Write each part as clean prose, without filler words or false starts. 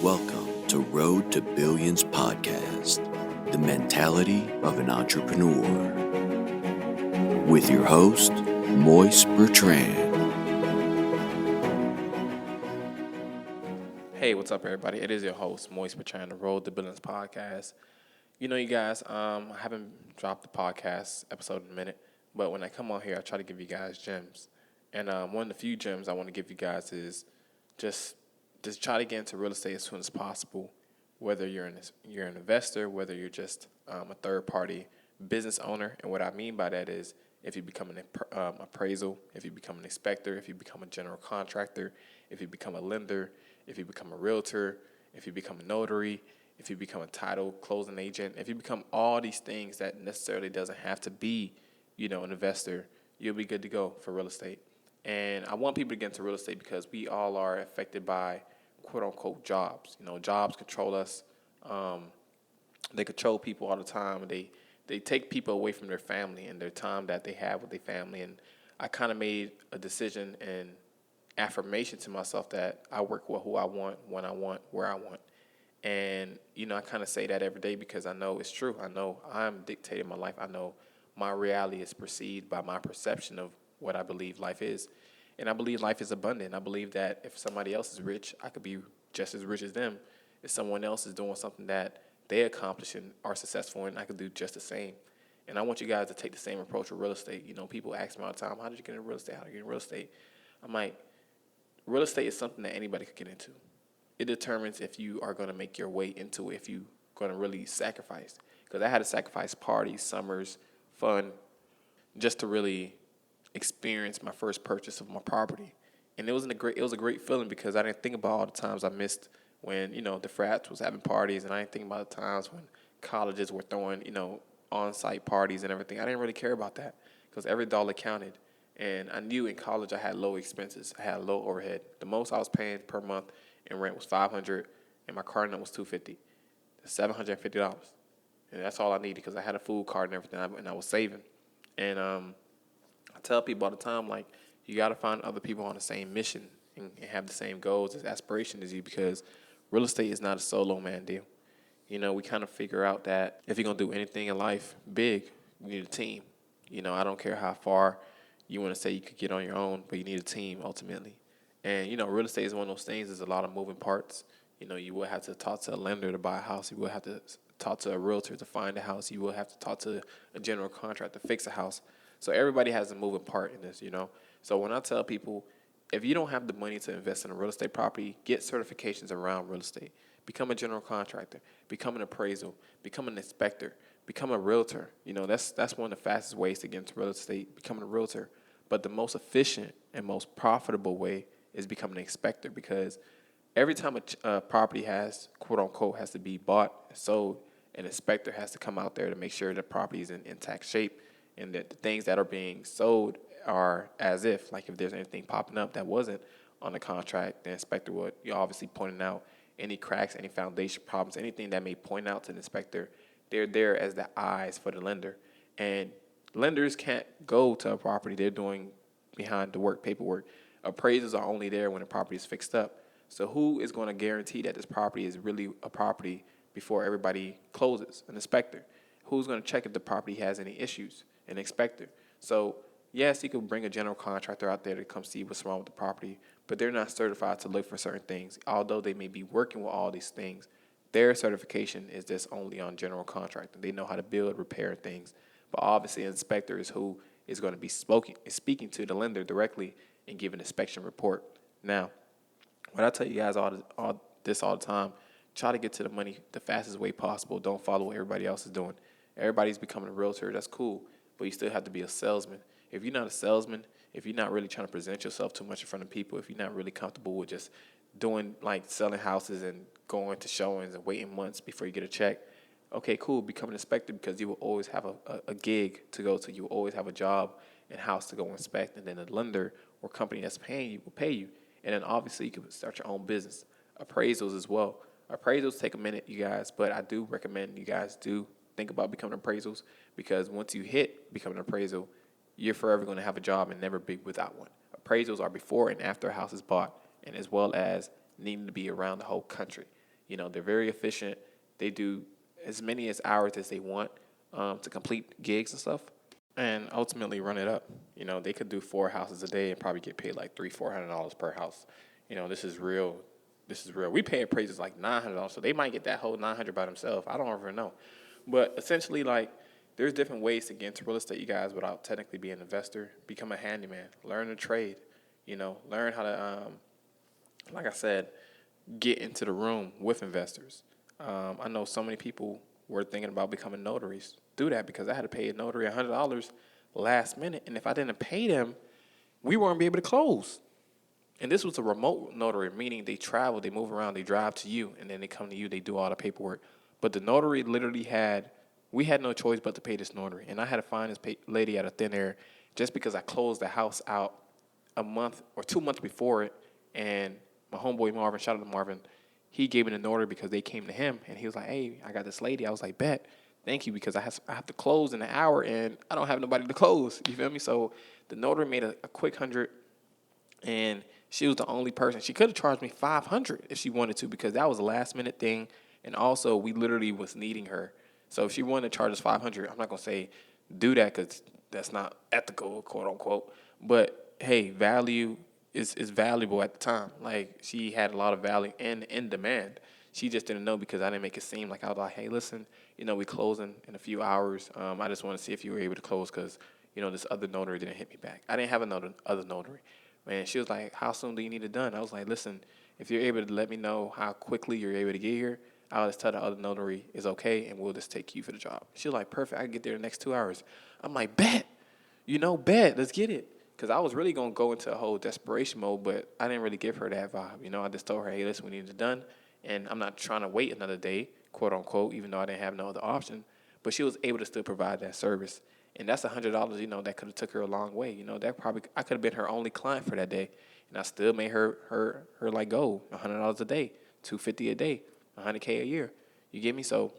Welcome to Road to Billions podcast, the mentality of an entrepreneur. With your host, Moise Bertrand. Hey, what's up, everybody? It is your host, Moise Bertrand, the Road to Billions podcast. You guys, I haven't dropped the podcast episode in a minute, but when I come on here, I try to give you guys gems. And one of the few gems I want to give you guys is just try to get into real estate as soon as possible. Whether you're an investor, whether you're just a third party business owner, and what I mean by that is if you become an appraisal, if you become an inspector, if you become a general contractor, if you become a lender, if you become a realtor, if you become a notary, if you become a title closing agent, if you become all these things that necessarily doesn't have to be, an investor, you'll be good to go for real estate. And I want people to get into real estate because we all are affected by quote unquote jobs. Jobs control us. They control people all the time. They take people away from their family and their time that they have with their family. And I kind of made a decision and affirmation to myself that I work with who I want, when I want, where I want. And, I kind of say that every day because I know it's true. I know I'm dictating my life. I know my reality is perceived by my perception of what I believe life is. And I believe life is abundant. I believe that if somebody else is rich, I could be just as rich as them. If someone else is doing something that they accomplish and are successful in, I could do just the same. And I want you guys to take the same approach with real estate. People ask me all the time, how did you get into real estate? How did you get into real estate? I'm like, real estate is something that anybody could get into. It determines if you are going to make your way into it, if you're going to really sacrifice. Because I had to sacrifice parties, summers, fun, just to really experience my first purchase of my property. And it was a great feeling because I didn't think about all the times I missed when, the frats was having parties, and I didn't think about the times when colleges were throwing, on-site parties and everything. I didn't really care about that because every dollar counted. And I knew in college I had low expenses. I had low overhead. The most I was paying per month in rent was $500, and my car note was $250. That's $750, and that's all I needed because I had a food card and everything, and I was saving. And I tell people all the time, like, you got to find other people on the same mission and have the same goals, as aspiration as you, because real estate is not a solo man deal. We kind of figure out that if you're going to do anything in life big, you need a team. I don't care how far you want to say you could get on your own, but you need a team ultimately. And, real estate is one of those things. There's a lot of moving parts. You will have to talk to a lender to buy a house. You will have to talk to a realtor to find a house. You will have to talk to a general contractor to fix a house. So everybody has a moving part in this, So when I tell people, if you don't have the money to invest in a real estate property, get certifications around real estate. Become a general contractor. Become an appraisal. Become an inspector. Become a realtor. That's one of the fastest ways to get into real estate, becoming a realtor. But the most efficient and most profitable way is becoming an inspector, because every time a property has, quote unquote, has to be bought and sold, an inspector has to come out there to make sure the property is in intact shape and that the things that are being sold are as if, like if there's anything popping up that wasn't on the contract, the inspector would, obviously pointing out any cracks, any foundation problems, anything that may point out to the inspector. They're there as the eyes for the lender. And lenders can't go to a property. They're doing behind the work, paperwork. Appraisals are only there when the property is fixed up. So who is going to guarantee that this property is really a property before everybody closes? An inspector. Who's going to check if the property has any issues? An inspector. So yes, you could bring a general contractor out there to come see what's wrong with the property, but they're not certified to look for certain things. Although they may be working with all these things, their certification is just only on general contractor. They know how to build, repair things. But obviously, an inspector is who is going to be speaking to the lender directly and give an inspection report. Now, what I tell you guys all the time, try to get to the money the fastest way possible. Don't follow what everybody else is doing. Everybody's becoming a realtor. That's cool, but you still have to be a salesman. If you're not a salesman, if you're not really trying to present yourself too much in front of people, if you're not really comfortable with just doing like selling houses and going to showings and waiting months before you get a check, okay, cool, become an inspector, because you will always have a gig to go to. You will always have a job and house to go inspect, and then a lender or company that's paying you will pay you. And then obviously you can start your own business. Appraisals as well. Appraisals take a minute, you guys, but I do recommend you guys do think about becoming appraisals, because once you hit becoming an appraisal, you're forever going to have a job and never be without one. Appraisals are before and after a house is bought, and as well as needing to be around the whole country. They're very efficient. They do as many as hours as they want to complete gigs and stuff, and ultimately run it up. They could do 4 houses a day and probably get paid like $300-$400 per house. This is real. This is real. We pay appraisers like $900, so they might get that whole $900 by themselves. I don't ever know, but essentially, like, there's different ways to get into real estate, you guys, without technically being an investor. Become a handyman. Learn to trade. Learn how to, like I said, get into the room with investors. I know so many people were thinking about becoming notaries. Do that, because I had to pay a notary $100 last minute, and if I didn't pay them, we weren't be able to close. And this was a remote notary, meaning they travel, they move around, they drive to you, and then they come to you, they do all the paperwork. But the notary literally we had no choice but to pay this notary. And I had to find this lady out of thin air just because I closed the house out a month or 2 months before it. And my homeboy Marvin, shout out to Marvin, he gave me the notary because they came to him. And he was like, hey, I got this lady. I was like, bet. Thank you, because I have to close in an hour, and I don't have nobody to close. You feel me? So the notary made a quick 100, and she was the only person. She could have charged me $500 if she wanted to, because that was a last-minute thing. And also, we literally was needing her. So if she wanted to charge us $500, I'm not going to say do that, because that's not ethical, quote unquote. But hey, value is valuable at the time. Like, she had a lot of value and in demand. She just didn't know, because I didn't make it seem like I was like, hey, listen, we closing in a few hours. I just want to see if you were able to close, because, this other notary didn't hit me back. I didn't have another notary. And she was like, how soon do you need it done? I was like, listen, if you're able to let me know how quickly you're able to get here, I'll just tell the other notary it's okay, and we'll just take you for the job. She was like, perfect. I can get there in the next 2 hours. I'm like, bet. Bet. Let's get it. Because I was really going to go into a whole desperation mode, but I didn't really give her that vibe. I just told her, hey, listen, we need it done. And I'm not trying to wait another day, quote unquote, even though I didn't have no other option. But she was able to still provide that service. And that's $100, that could have took her a long way. That probably, I could have been her only client for that day. And I still made her like gold, $100 a day, $250 a day, $100K a year. You get me? So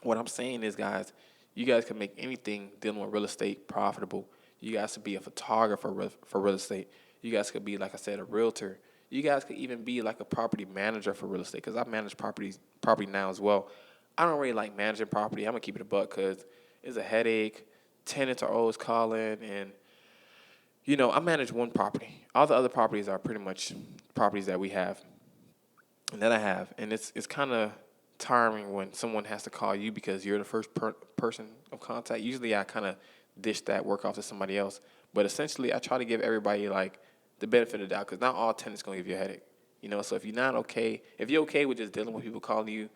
what I'm saying is, guys, you guys can make anything dealing with real estate profitable. You guys could be a photographer for real estate. You guys could be, like I said, a realtor. You guys could even be like a property manager for real estate, because I manage property now as well. I don't really like managing property. I'm going to keep it a buck, because it's a headache. Tenants are always calling, and, I manage one property. All the other properties are pretty much properties that we have and that I have. And it's kind of tiring when someone has to call you because you're the first person of contact. Usually I kind of dish that work off to somebody else. But essentially, I try to give everybody, like, the benefit of the doubt, because not all tenants going to give you a headache. So if you're okay with just dealing with people calling you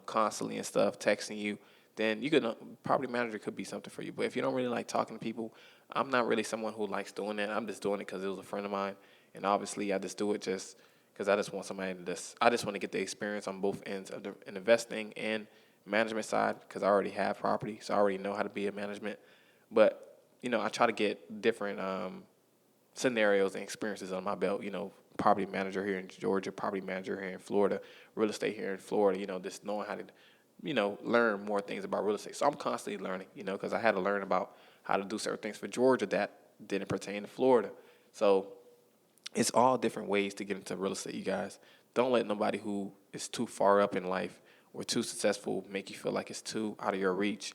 constantly and stuff, texting you, then property manager could be something for you. But if you don't really like talking to people, I'm not really someone who likes doing that. I'm just doing it because it was a friend of mine. And obviously, I just do it just because I just want somebody I just want to get the experience on both ends of the investing and management side, because I already have property, so I already know how to be a management. But, I try to get different scenarios and experiences on my belt, property manager here in Georgia, property manager here in Florida, real estate here in Florida, just knowing how to, learn more things about real estate. So I'm constantly learning, because I had to learn about how to do certain things for Georgia that didn't pertain to Florida. So it's all different ways to get into real estate, you guys. Don't let nobody who is too far up in life or too successful make you feel like it's too out of your reach.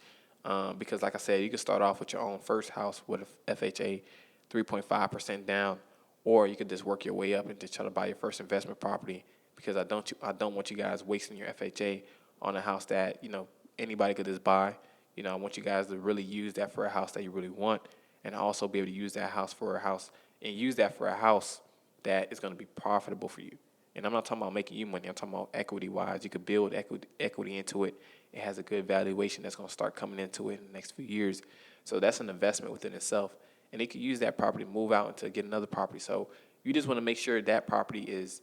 Because, like I said, you can start off with your own first house with a FHA 3.5% down, or you could just work your way up and just try to buy your first investment property. Because I don't want you guys wasting your FHA on a house that anybody could just buy. I want you guys to really use that for a house that you really want, and also be able to use that house for a house that is going to be profitable for you. And I'm not talking about making you money. I'm talking about equity-wise. You could build equity into it. It has a good valuation that's going to start coming into it in the next few years. So that's an investment within itself. And they could use that property to move out and to get another property. So you just want to make sure that property is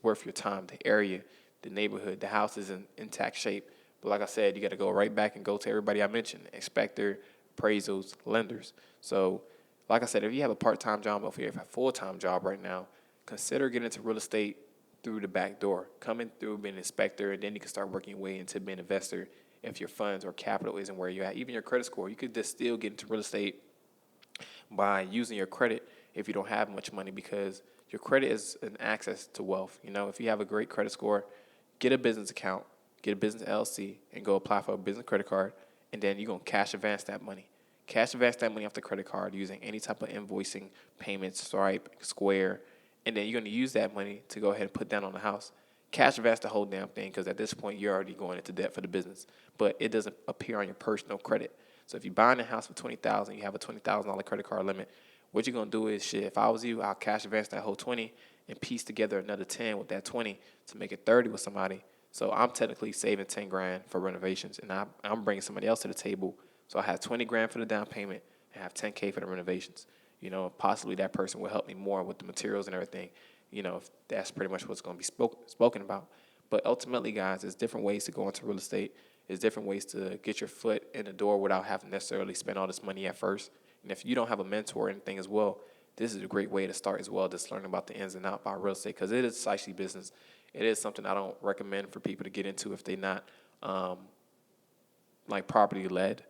worth your time, the area, the neighborhood, the house is in intact shape. But like I said, you got to go right back and go to everybody I mentioned, inspector, appraisals, lenders. So like I said, if you have a part-time job, or if you have a full-time job right now, consider getting into real estate through the back door. Coming through being an inspector, and then you can start working your way into being an investor if your funds or capital isn't where you're at. Even your credit score, you could just still get into real estate by using your credit if you don't have much money, because Your credit is an access to wealth. If you have a great credit score, get a business account, get a business LLC, and go apply for a business credit card, and then you're going to cash advance that money. Cash advance that money off the credit card using any type of invoicing, payments, Stripe, Square, and then you're going to use that money to go ahead and put down on the house. Cash advance the whole damn thing because at this point you're already going into debt for the business, but it doesn't appear on your personal credit. So if you're buying a house for $20,000, you have a $20,000 credit card limit. What you're gonna do is shit. If I was you, I'll cash advance that whole 20 and piece together another 10 with that 20 to make it 30 with somebody. So I'm technically saving 10 grand for renovations, and I'm bringing somebody else to the table. So I have 20 grand for the down payment and have 10K for the renovations. Possibly that person will help me more with the materials and everything. If that's pretty much what's going to be spoken about. But ultimately, guys, there's different ways to go into real estate. There's different ways to get your foot in the door without having to necessarily spend all this money at first. And if you don't have a mentor or anything as well, this is a great way to start as well, just learning about the ins and outs about real estate, because it is actually business. It is something I don't recommend for people to get into if they're not property led.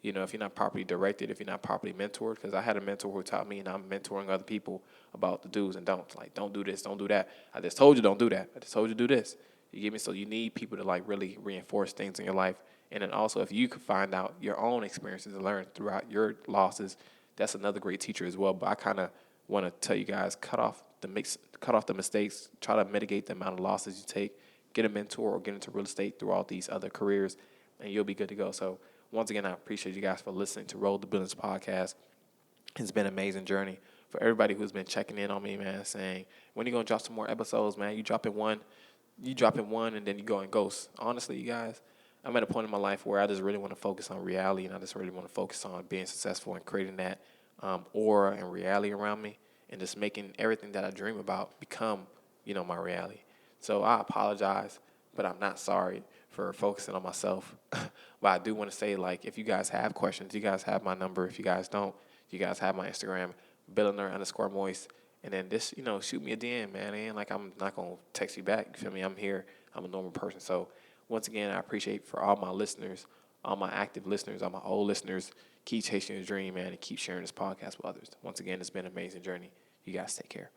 If you're not properly directed, if you're not properly mentored, because I had a mentor who taught me, and I'm mentoring other people about the do's and don'ts. Like, don't do this, don't do that. I just told you don't do that. I just told you do this. You get me? So you need people to really reinforce things in your life. And then also, if you could find out your own experiences and learn throughout your losses, that's another great teacher as well. But I kind of want to tell you guys, cut off the mistakes, try to mitigate the amount of losses you take, get a mentor or get into real estate through all these other careers, and you'll be good to go. So once again, I appreciate you guys for listening to Roll the Billions podcast. It's been an amazing journey. For everybody who's been checking in on me, man, saying, when are you going to drop some more episodes, man? You drop in one, and then you go and ghost. Honestly, you guys, I'm at a point in my life where I just really want to focus on reality, and I just really want to focus on being successful and creating that aura and reality around me, and just making everything that I dream about become, my reality. So I apologize, but I'm not sorry for focusing on myself. But I do want to say, if you guys have questions, you guys have my number. If you guys don't, you guys have my Instagram, billionaire_moist. And then just, shoot me a DM, man. It ain't like I'm not going to text you back. You feel me? I'm here. I'm a normal person. So once again, I appreciate for all my listeners, all my active listeners, all my old listeners. Keep chasing your dream, man, and keep sharing this podcast with others. Once again, it's been an amazing journey. You guys take care.